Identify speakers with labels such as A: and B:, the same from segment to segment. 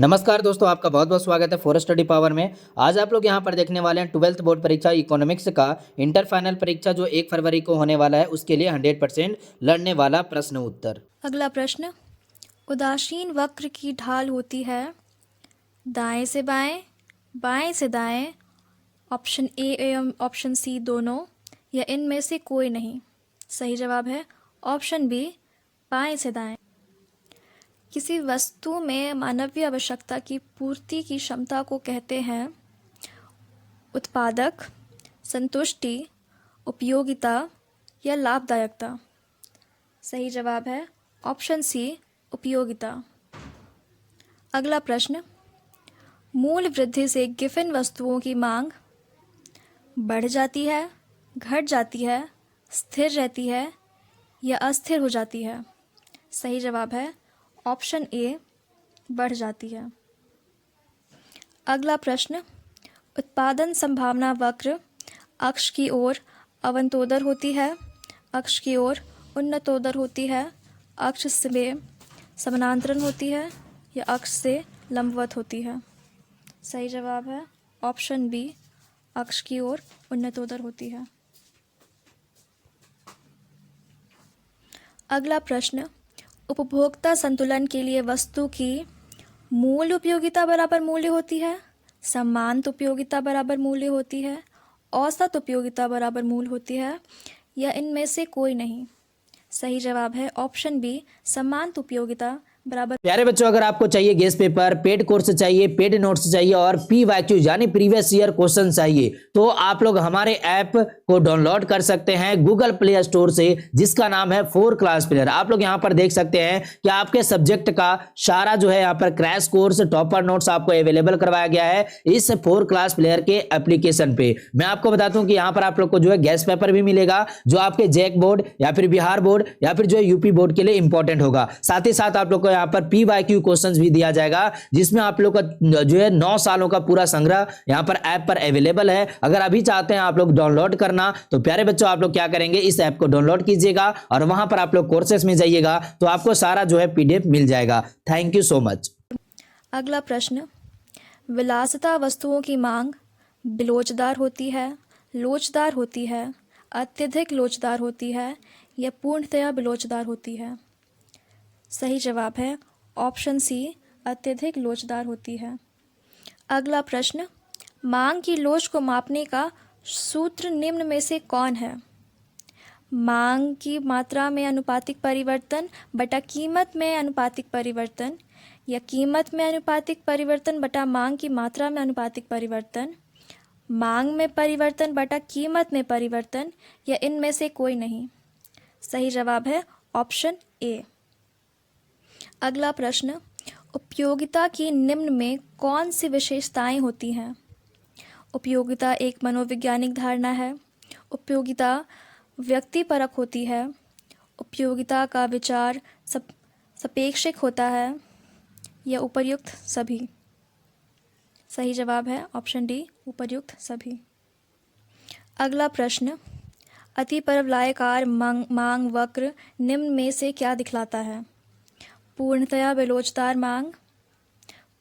A: नमस्कार दोस्तों, आपका बहुत बहुत स्वागत है फॉर स्टडी पावर में। आज आप लोग यहां पर देखने वाले हैं 12th बोर्ड परीक्षा इकोनॉमिक्स का इंटर फाइनल परीक्षा जो 1 फरवरी को होने वाला है, उसके लिए 100% लड़ने वाला प्रश्न उत्तर।
B: अगला प्रश्न, उदासीन वक्र की ढाल होती है दाएं से बाएं, बाएं से दाएं, ऑप्शन ए एवं ऑप्शन सी दोनों, या इनमें से कोई नहीं। सही जवाब है ऑप्शन बी, बाएं से दाएं। किसी वस्तु में मानवीय आवश्यकता की पूर्ति की क्षमता को कहते हैं उत्पादक, संतुष्टि, उपयोगिता या लाभदायकता। सही जवाब है ऑप्शन सी, उपयोगिता। अगला प्रश्न, मूल्य वृद्धि से गिफिन वस्तुओं की मांग बढ़ जाती है, घट जाती है, स्थिर रहती है या अस्थिर हो जाती है। सही जवाब है ऑप्शन ए, बढ़ जाती है। अगला प्रश्न, उत्पादन संभावना वक्र अक्ष की ओर अवंतोदर होती है, अक्ष की ओर उन्नतोदर होती है, अक्ष से समानांतर होती है या अक्ष से लंबवत होती है। सही जवाब है ऑप्शन बी, अक्ष की ओर उन्नतोदर होती है। अगला प्रश्न, उपभोक्ता संतुलन के लिए वस्तु की मूल उपयोगिता बराबर मूल्य होती है, समांत उपयोगिता बराबर मूल्य होती है, औसत उपयोगिता बराबर मूल्य होती है या इनमें से कोई नहीं। सही जवाब है ऑप्शन बी, समांत उपयोगिता बराबर।
A: प्यारे बच्चों, अगर आपको चाहिए गेस्ट पेपर, पेड कोर्स चाहिए, पेड नोट्स चाहिए और PYQ यानी प्रीवियस ईयर क्वेश्चन चाहिए, तो आप लोग हमारे ऐप को डाउनलोड कर सकते हैं गूगल प्ले स्टोर से, जिसका नाम है 4 क्लास प्लेयर। आप लोग यहां पर देख सकते हैं कि आपके सब्जेक्ट का सारा जो है यहाँ पर क्रैश कोर्स, टॉपर नोट्स आपको अवेलेबल करवाया गया है इस 4 क्लास प्लेयर के एप्लीकेशन पे। मैं आपको बता दूं कि यहाँ पर आप लोग को जो है गेस्ट पेपर भी मिलेगा, जो आपके जैक बोर्ड या फिर बिहार बोर्ड या फिर जो है यूपी बोर्ड के लिए इंपॉर्टेंट होगा। साथ ही साथ आप लोग को यहाँ पर PYQ क्वेश्चंस भी दिया जाएगा, जिसमें आप लोग का जो है 9 सालों का पूरा संग्रह यहाँ पर ऐप पर अवेलेबल है। अगर अभी चाहते हैं आप लोग डाउनलोड करना, तो प्यारे बच्चों आप लोग क्या करेंगे, इस ऐप को डाउनलोड कीजिएगा और वहां पर आप लोग कोर्सेस में जाइएगा तो आपको सारा जो है PDF मिल जाएगा। Thank you so much.
B: अगला प्रश्न, विलासिता वस्तुओं की मांग बिलोचदार होती है, लोचदार होती है, अत्यधिक लोचदार होती है या पूर्णतया बिलोचदार होती है। सही जवाब है ऑप्शन सी, अत्यधिक लोचदार होती है। अगला प्रश्न, मांग की लोच को मापने का सूत्र निम्न में से कौन है। मांग की मात्रा में अनुपातिक परिवर्तन बटा कीमत में अनुपातिक परिवर्तन, या कीमत में अनुपातिक परिवर्तन बटा मांग की मात्रा में अनुपातिक परिवर्तन, मांग में परिवर्तन बटा कीमत में परिवर्तन या इनमें से कोई नहीं। सही जवाब है ऑप्शन ए। अगला प्रश्न, उपयोगिता की निम्न में कौन सी विशेषताएं होती हैं। उपयोगिता एक मनोवैज्ञानिक धारणा है, उपयोगिता व्यक्तिपरक होती है, उपयोगिता का विचार सापेक्षिक होता है या उपर्युक्त सभी। सही जवाब है ऑप्शन डी, उपर्युक्त सभी। अगला प्रश्न, अति परवलयाकार मांग वक्र निम्न में से क्या दिखलाता है। पूर्णतया बेलोचदार मांग,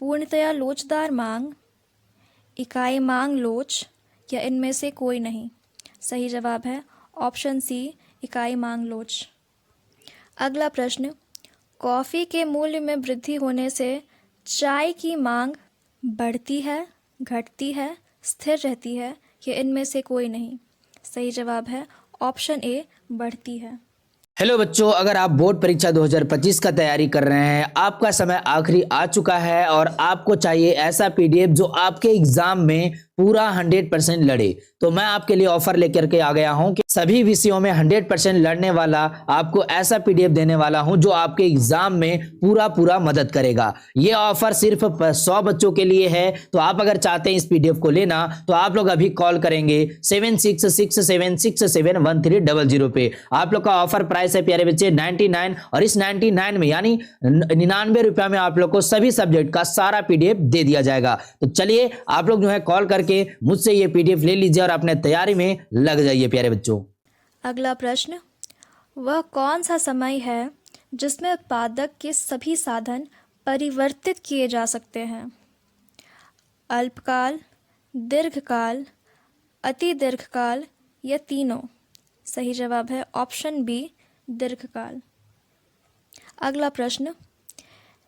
B: पूर्णतया लोचदार मांग, इकाई मांग लोच या इनमें से कोई नहीं। सही जवाब है ऑप्शन सी, इकाई मांग लोच। अगला प्रश्न, कॉफ़ी के मूल्य में वृद्धि होने से चाय की मांग बढ़ती है, घटती है, स्थिर रहती है या इनमें से कोई नहीं। सही जवाब है ऑप्शन ए, बढ़ती है।
A: हेलो बच्चों, अगर आप बोर्ड परीक्षा 2025 का तैयारी कर रहे हैं, आपका समय आखिरी आ चुका है और आपको चाहिए ऐसा PDF जो आपके एग्जाम में पूरा 100% लड़े, तो मैं आपके लिए ऑफर लेकर के आ गया हूं कि सभी विषयों में 100% लड़ने वाला आपको ऐसा PDF देने वाला हूं जो आपके एग्जाम में पूरा मदद करेगा। यह ऑफर सिर्फ 100 बच्चों के लिए है, तो आप अगर चाहते हैं इस PDF को लेना तो आप लोग अभी कॉल करेंगे 7667671300 पे। आप लोग का ऑफर प्राइस है प्यारे बच्चे 99, और इस 99 में यानी 99 रुपया में आप लोग को सभी सब्जेक्ट का सारा PDF दे दिया जाएगा। तो चलिए आप लोग जो है कॉल करके मुझसे ये PDF ले लीजिए और अपने तैयारी में लग जाइए प्यारे बच्चों।
B: अगला प्रश्न, वह कौन सा समय है जिसमें उत्पादक के सभी साधन परिवर्तित किए जा सकते हैं? अल्पकाल, दीर्घकाल, अति दीर्घकाल या तीनों? सही जवाब है ऑप्शन बी, दीर्घकाल। अगला प्रश्न,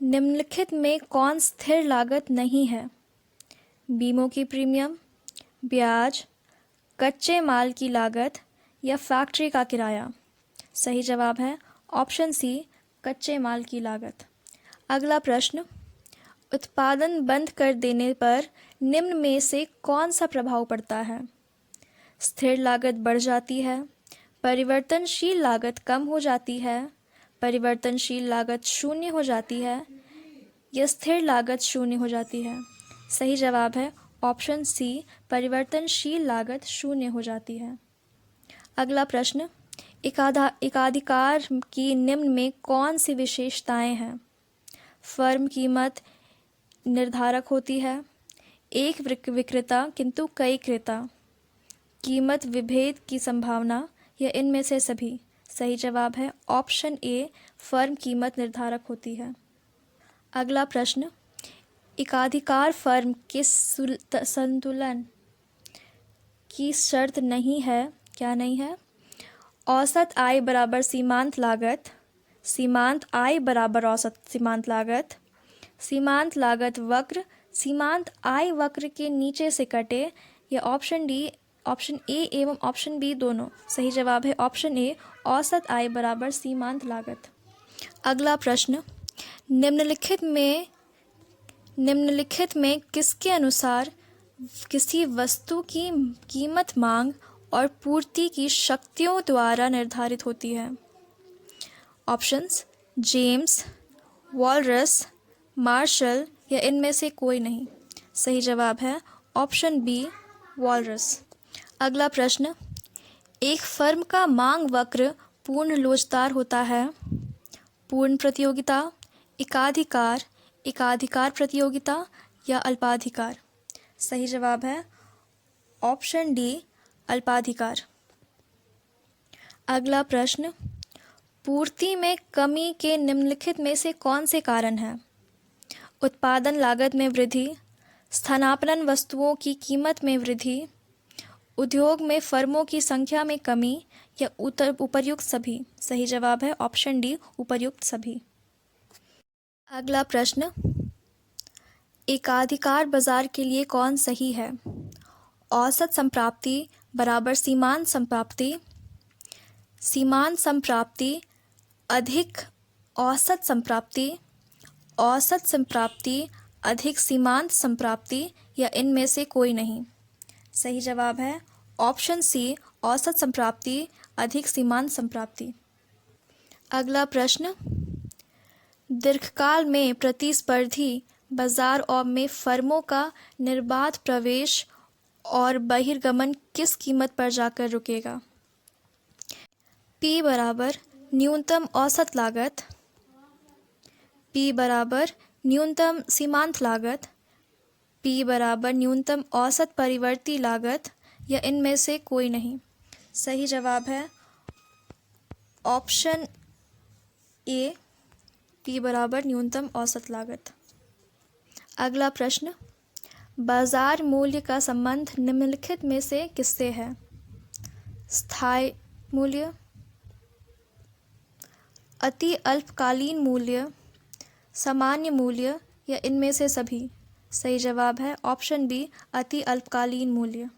B: निम्नलिखित में कौन स्थिर लागत नहीं है? बीमों की प्रीमियम, ब्याज, कच्चे माल की लागत या फैक्ट्री का किराया? सही जवाब है ऑप्शन सी, कच्चे माल की लागत। अगला प्रश्न, उत्पादन बंद कर देने पर निम्न में से कौन सा प्रभाव पड़ता है? स्थिर लागत बढ़ जाती है, परिवर्तनशील लागत कम हो जाती है, परिवर्तनशील लागत शून्य हो जाती है या स्थिर लागत शून्य हो जाती है? सही जवाब है ऑप्शन सी, परिवर्तनशील लागत शून्य हो जाती है। अगला प्रश्न, एकाधिकार की निम्न में कौन सी विशेषताएं हैं? फर्म कीमत निर्धारक होती है, एक विक्रेता किंतु कई क्रेता, कीमत विभेद की संभावना या इनमें से सभी? सही जवाब है ऑप्शन ए, फर्म कीमत निर्धारक होती है। अगला प्रश्न, एकाधिकार फर्म के संतुलन की शर्त नहीं है, क्या नहीं है? औसत आय बराबर सीमांत लागत, सीमांत आय बराबर औसत सीमांत लागत, सीमांत लागत वक्र सीमांत आय वक्र के नीचे से कटे या ऑप्शन डी, ऑप्शन ए एवं ऑप्शन बी दोनों? सही जवाब है ऑप्शन ए, औसत आय बराबर सीमांत लागत। अगला प्रश्न, निम्नलिखित में किसके अनुसार किसी वस्तु की कीमत मांग और पूर्ति की शक्तियों द्वारा निर्धारित होती है? ऑप्शंस, जेम्स, वॉलरस, मार्शल या इनमें से कोई नहीं? सही जवाब है ऑप्शन बी, वॉलरस। अगला प्रश्न, एक फर्म का मांग वक्र पूर्ण लोचदार होता है? पूर्ण प्रतियोगिता, एकाधिकार, एकाधिकार प्रतियोगिता या अल्पाधिकार? सही जवाब है ऑप्शन डी, अल्पाधिकार। अगला प्रश्न, पूर्ति में कमी के निम्नलिखित में से कौन से कारण हैं? उत्पादन लागत में वृद्धि, स्थानापन्न वस्तुओं की कीमत में वृद्धि, उद्योग में फर्मों की संख्या में कमी या उपर्युक्त सभी? सही जवाब है ऑप्शन डी, उपर्युक्त सभी। अगला प्रश्न, एकाधिकार बाजार के लिए कौन सही है? औसत संप्राप्ति बराबर सीमांत संप्राप्ति, सीमांत संप्राप्ति अधिक औसत संप्राप्ति, औसत संप्राप्ति अधिक सीमांत संप्राप्ति या इनमें से कोई नहीं? सही जवाब है ऑप्शन सी, औसत संप्राप्ति अधिक सीमांत संप्राप्ति। अगला प्रश्न, दीर्घकाल में प्रतिस्पर्धी बाजार और में फर्मों का निर्बाध प्रवेश और बहिर्गमन किस कीमत पर जाकर रुकेगा? P बराबर न्यूनतम औसत लागत, P बराबर न्यूनतम सीमांत लागत, P बराबर न्यूनतम औसत परिवर्ती लागत या इनमें से कोई नहीं? सही जवाब है ऑप्शन ए, P बराबर न्यूनतम औसत लागत। अगला प्रश्न, बाजार मूल्य का संबंध निम्नलिखित में से किससे है? स्थायी मूल्य, अति अल्पकालीन मूल्य, सामान्य मूल्य या इनमें से सभी? सही जवाब है ऑप्शन बी, अति अल्पकालीन मूल्य।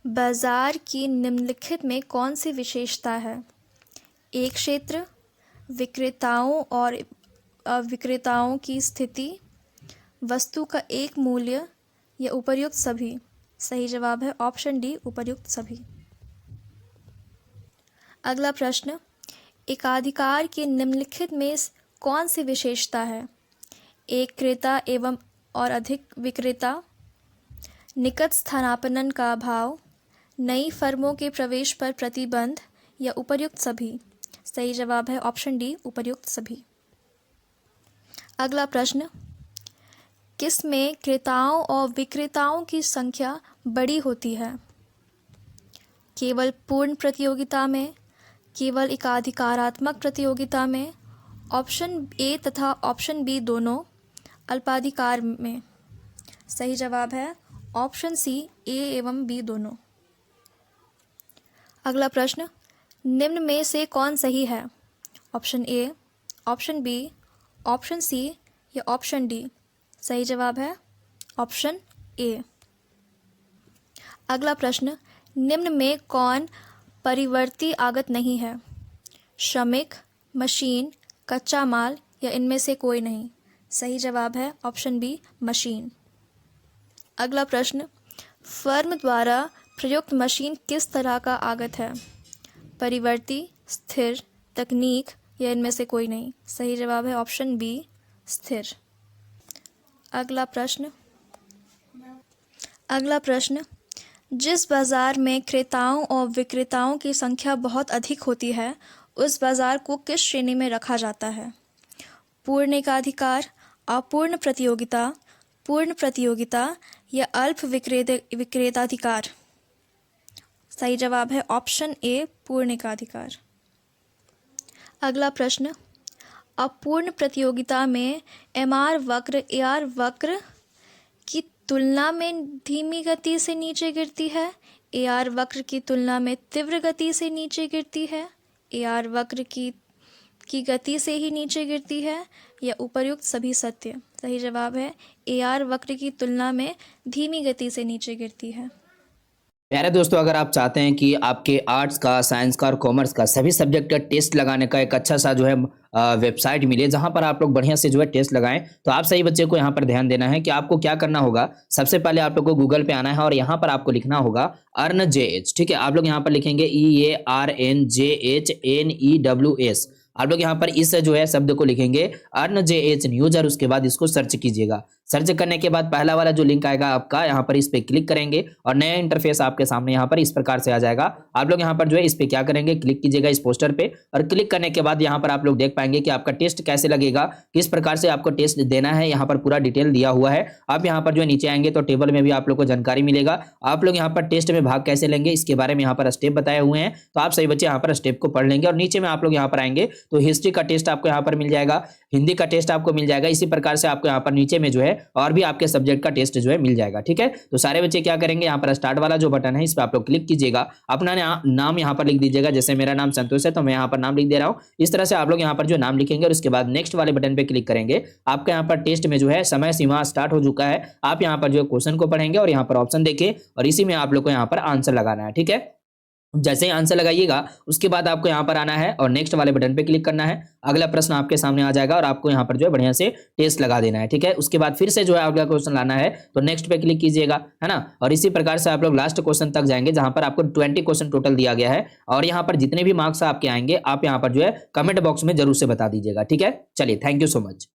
B: बाजार की निम्नलिखित में कौन सी विशेषता है? एक क्षेत्र, विक्रेताओं और विक्रेताओं की स्थिति, वस्तु का एक मूल्य या उपर्युक्त सभी? सही जवाब है ऑप्शन डी, उपर्युक्त सभी। अगला प्रश्न, एकाधिकार के निम्नलिखित में कौन सी विशेषता है? एक क्रेता एवं और अधिक विक्रेता, निकट स्थानापन्न का अभाव, नई फर्मों के प्रवेश पर प्रतिबंध या उपर्युक्त सभी? सही जवाब है ऑप्शन डी, उपर्युक्त सभी। अगला प्रश्न, किस में क्रेताओं और विक्रेताओं की संख्या बड़ी होती है? केवल पूर्ण प्रतियोगिता में, केवल एकाधिकारात्मक प्रतियोगिता में, ऑप्शन ए तथा ऑप्शन बी दोनों, अल्पाधिकार में। सही जवाब है ऑप्शन सी, ए एवं बी दोनों। अगला प्रश्न, निम्न में से कौन सही है? Option A, option B, option C या ऑप्शन डी। सही जवाब है ऑप्शन ए। अगला प्रश्न, निम्न में कौन परिवर्ती आगत नहीं है? श्रमिक, मशीन, कच्चा माल या इनमें से कोई नहीं। सही जवाब है ऑप्शन बी, मशीन। अगला प्रश्न, फर्म द्वारा प्रयुक्त मशीन किस तरह का आगत है? परिवर्ती, स्थिर, तकनीक या इनमें से कोई नहीं। सही जवाब है ऑप्शन बी, स्थिर। अगला प्रश्न, जिस बाजार में क्रेताओं और विक्रेताओं की संख्या बहुत अधिक होती है, उस बाजार को किस श्रेणी में रखा जाता है? पूर्ण एकाधिकार, अपूर्ण प्रतियोगिता, पूर्ण प्रतियोगिता या अल्प विक्रेताधिकार। सही जवाब है ऑप्शन ए, पूर्ण एकाधिकार। अगला प्रश्न, अपूर्ण प्रतियोगिता में एमआर वक्र एआर वक्र की तुलना में धीमी गति से नीचे गिरती है, एआर वक्र की तुलना में तीव्र गति से नीचे गिरती है, एआर वक्र की गति से ही नीचे गिरती है या उपर्युक्त सभी सत्य। सही जवाब है एआर वक्र की तुलना में धीमी गति से नीचे गिरती है।
A: प्यारे दोस्तों, अगर आप चाहते हैं कि आपके आर्ट्स का, साइंस का और कॉमर्स का सभी सब्जेक्ट का टेस्ट लगाने का एक अच्छा सा जो है वेबसाइट मिले जहां पर आप लोग बढ़िया से जो है टेस्ट लगाएं, तो आप सही बच्चे को यहां पर ध्यान देना है कि आपको क्या करना होगा। सबसे पहले आप लोग को गूगल पे आना है और यहां पर आपको लिखना होगा EarnJH। ठीक है, आप लोग यहां पर लिखेंगे EARNJHNEWS। आप लोग यहाँ पर इस जो है शब्द को लिखेंगे EarnJH न्यूज और उसके बाद इसको सर्च कीजिएगा। सर्च करने के बाद पहला वाला जो लिंक आएगा आपका, यहाँ पर इस पे क्लिक करेंगे और नया इंटरफेस आपके सामने यहाँ पर इस प्रकार से आ जाएगा। आप लोग यहाँ पर जो है इस पे क्या करेंगे, क्लिक कीजिएगा इस पोस्टर पे और क्लिक करने के बाद यहाँ पर आप लोग देख पाएंगे कि आपका टेस्ट कैसे लगेगा, किस प्रकार से आपको टेस्ट देना है। यहाँ पर पूरा डिटेल दिया हुआ है। आप यहाँ पर जो है नीचे आएंगे तो टेबल में भी आप लोग को जानकारी मिलेगा। आप लोग यहाँ पर टेस्ट में भाग कैसे लेंगे इसके बारे में यहाँ पर स्टेप बताए हुए हैं, तो आप सही बच्चे यहाँ पर स्टेप को पढ़ लेंगे। और नीचे में आप लोग यहाँ पर आएंगे तो हिस्ट्री का टेस्ट आपको यहाँ पर मिल जाएगा, हिंदी का टेस्ट आपको मिल जाएगा। इसी प्रकार से आपको यहाँ पर नीचे में जो है और भी आपके सब्जेक्ट का टेस्ट जो है मिल जाएगा। ठीक है, तो सारे बच्चे क्या करेंगे, यहाँ पर स्टार्ट वाला जो बटन है इस पर आप लोग क्लिक कीजिएगा, अपना नाम यहाँ पर लिख दीजिएगा। जैसे मेरा नाम संतोष है तो मैं यहाँ पर नाम लिख दे रहा हूँ। इस तरह से आप लोग यहाँ पर जो नाम लिखेंगे और उसके बाद नेक्स्ट वाले बटन पे क्लिक करेंगे। आपका यहाँ पर टेस्ट में जो है समय सीमा स्टार्ट हो चुका है। आप यहाँ पर जो क्वेश्चन को पढ़ेंगे और यहाँ पर ऑप्शन देखे और इसी में आप लोग को यहाँ पर आंसर लगाना है। ठीक है, जैसे ही आंसर लगाइएगा उसके बाद आपको यहाँ पर आना है और नेक्स्ट वाले बटन पे क्लिक करना है। अगला प्रश्न आपके सामने आ जाएगा और आपको यहाँ पर जो है बढ़िया से टेस्ट लगा देना है। ठीक है, उसके बाद फिर से जो है अगला क्वेश्चन लाना है तो नेक्स्ट पे क्लिक कीजिएगा, है ना। और इसी प्रकार से आप लोग लास्ट क्वेश्चन तक जाएंगे जहां पर आपको 20 क्वेश्चन टोटल दिया गया है। और यहाँ पर जितने भी मार्क्स आपके आएंगे आप यहाँ पर जो है कमेंट बॉक्स में जरूर से बता दीजिएगा। ठीक है, चलिए, थैंक यू सो मच।